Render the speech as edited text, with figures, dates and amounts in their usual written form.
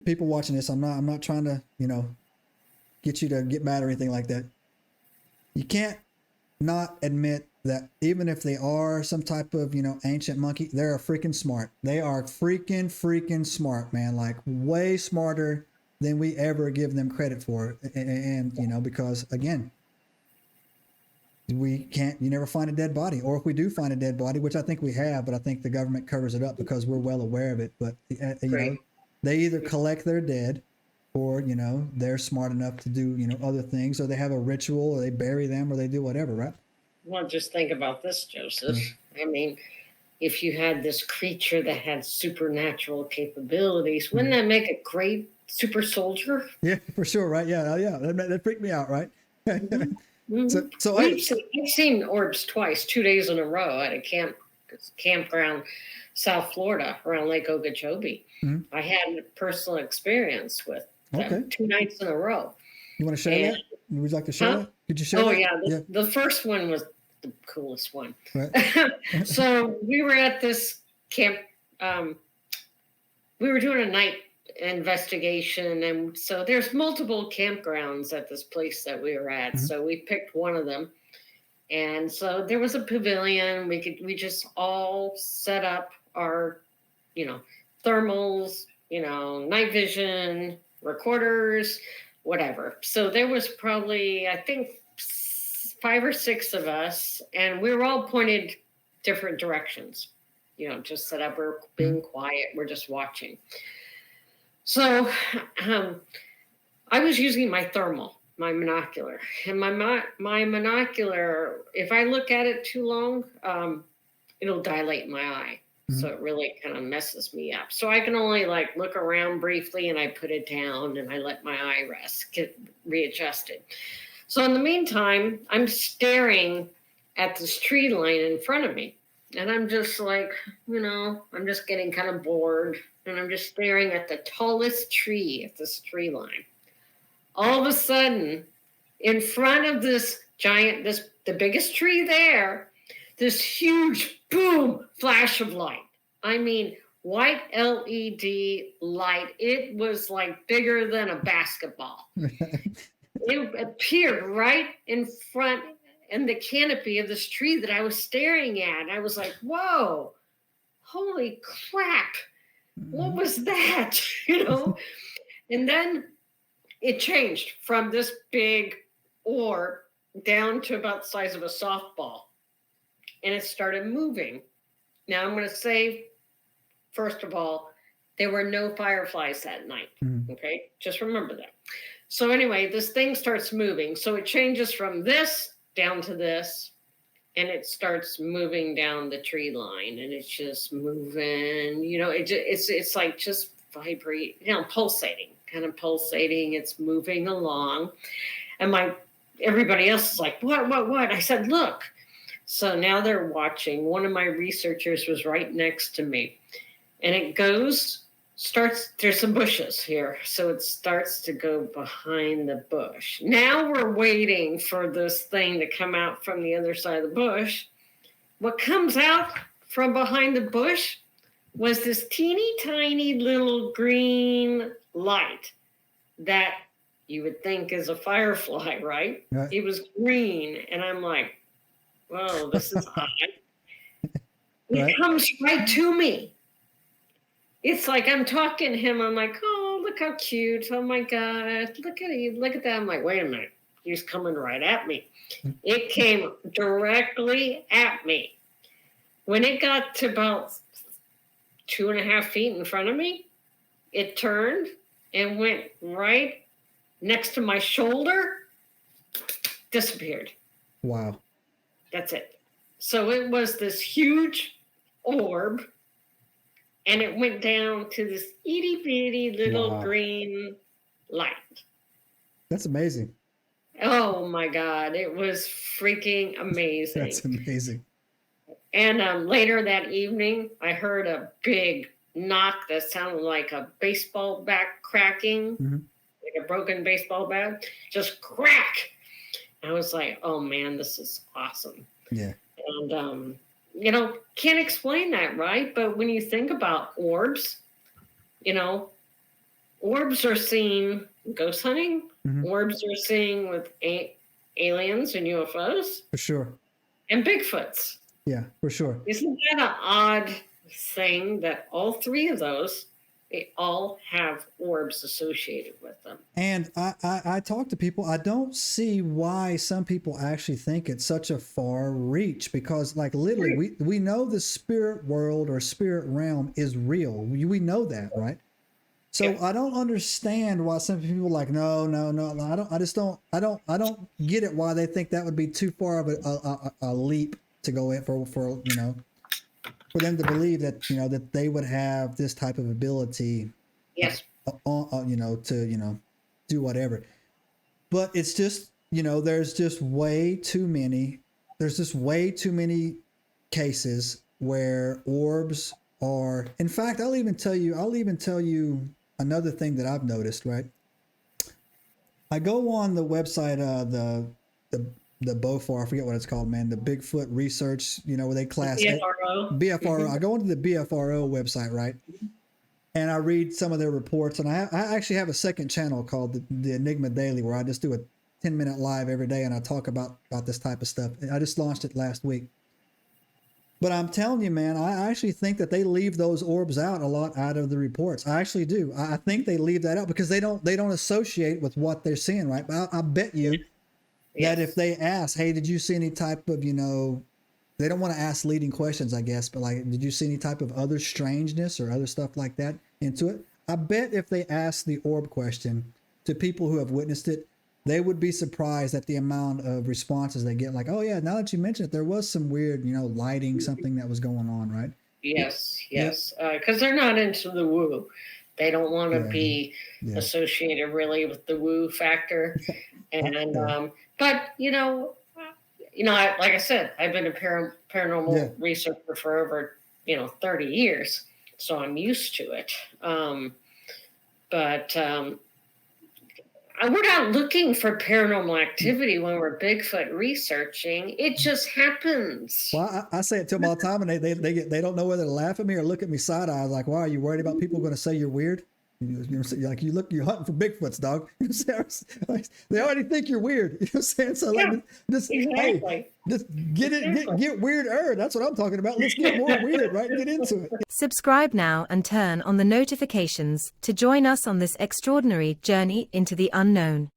people watching this, I'm not trying to, get you to get mad or anything like that. You can't not admit that even if they are some type of, ancient monkey, they're freaking smart. They are freaking smart, man. Like way smarter than we ever give them credit for. And because again, you never find a dead body, or if we do find a dead body, which I think we have, but I think the government covers it up because we're well aware of it. But, they either collect their dead, or, they're smart enough to do, other things, or they have a ritual, or they bury them, or they do whatever, right? Well, just think about this, Joseph. I mean, if you had this creature that had supernatural capabilities, wouldn't that make a great super soldier? Yeah, for sure, right? Yeah, yeah. That freaked me out, right? So I've seen orbs twice, 2 days in a row at a campground, South Florida, around Lake Okeechobee. I had a personal experience with them 2 nights in a row. You want to share that? Would you like to share that? Could you share that? Yeah. The first one was the coolest one. Right. So we were at this camp. We were doing a night investigation, and so there's multiple campgrounds at this place that we were at. So we picked one of them, and so there was a pavilion. We just all set up our, thermals, night vision, recorders, whatever. So there was probably, I think, 5 or 6 of us, and we were all pointed different directions. Just set up, we're being quiet, we're just watching. So I was using my thermal, my monocular, and my monocular, if I look at it too long, it'll dilate my eye. So it really kind of messes me up. So I can only look around briefly, and I put it down and I let my eye rest, get readjusted. So in the meantime, I'm staring at this tree line in front of me, and I'm just I'm just getting kind of bored, and I'm just staring at the tallest tree at this tree line. All of a sudden, in front of this giant, the biggest tree there, this huge boom flash of light. I mean, white LED light. It was bigger than a basketball. It appeared right in front in the canopy of this tree that I was staring at. I was like, whoa, holy crap. What was that? And then it changed from this big orb down to about the size of a softball. And it started moving. Now I'm going to say, first of all, there were no fireflies that night. Okay, just remember that. So anyway, this thing starts moving. So it changes from this down to this, and it starts moving down the tree line, and it's just moving. It's like just vibrate, pulsating, kind of pulsating. It's moving along, and everybody else is like, what? I said, look. So now they're watching. One of my researchers was right next to me, and it there's some bushes here. So it starts to go behind the bush. Now we're waiting for this thing to come out from the other side of the bush. What comes out from behind the bush was this teeny tiny little green light that you would think is a firefly, right? It was green. And I'm like, whoa, this is odd. It comes right to me. It's like I'm talking to him. I'm like, oh, look how cute. Oh, my God. Look at you. Look at that. I'm like, wait a minute. He's coming right at me. It came directly at me. When it got to about 2.5 feet in front of me, it turned and went right next to my shoulder, disappeared. Wow. That's it. So it was this huge orb, and it went down to this itty bitty little green light. That's amazing. Oh my God. It was freaking amazing. That's amazing. And later that evening, I heard a big knock that sounded like a baseball bat cracking, like a broken baseball bat, just crack. I was like, oh man, this is awesome. Yeah. And, can't explain that, right? But when you think about orbs, orbs are seen ghost hunting. Mm-hmm. Orbs are seen with aliens and UFOs. For sure. And Bigfoots. Yeah, for sure. Isn't that an odd thing that all three of those, they all have orbs associated with them? And I talk to people. I don't see why some people actually think it's such a far reach, because like literally we know the spirit world or spirit realm is real. We know that, right? So yeah. I don't understand why some people are like, no. I don't get it why they think that would be too far of a leap to go in for for them to believe that, that they would have this type of ability. Yes. To do whatever. But it's just, there's just way too many cases where orbs are, in fact, I'll even tell you another thing that I've noticed, right? I go on the website, the BOFAR, I forget what it's called, man, the Bigfoot Research, where they class BFRO. BFRO. I go into the BFRO website, right? And I read some of their reports, and I actually have a second channel called the Enigma Daily, where I just do a 10-minute live every day, and I talk about this type of stuff. I just launched it last week. But I'm telling you, man, I actually think that they leave those orbs out a lot out of the reports. I actually do. I think they leave that out because they don't associate with what they're seeing, right? But I bet you that if they ask, hey, did you see any type of, they don't want to ask leading questions, I guess, but like, did you see any type of other strangeness or other stuff like that into it? I bet if they ask the orb question to people who have witnessed it, they would be surprised at the amount of responses they get. Like, oh yeah, now that you mention it, there was some weird, lighting, something that was going on, right? Yes. Because they're not into the woo. They don't want to be associated really with the woo factor. And, but, like I said, I've been a paranormal researcher for over, 30 years. So I'm used to it. But we're not looking for paranormal activity when we're Bigfoot researching. It just happens. Well, I say it to them all the time, and they don't know whether to laugh at me or look at me side eye. Like, why are you worried about people going to say you're weird? You're hunting for Bigfoots, dog. They already think you're weird. You know what I'm saying? So exactly. Just get weirder. That's what I'm talking about. Let's get more weird, right? Get into it. Subscribe now and turn on the notifications to join us on this extraordinary journey into the unknown.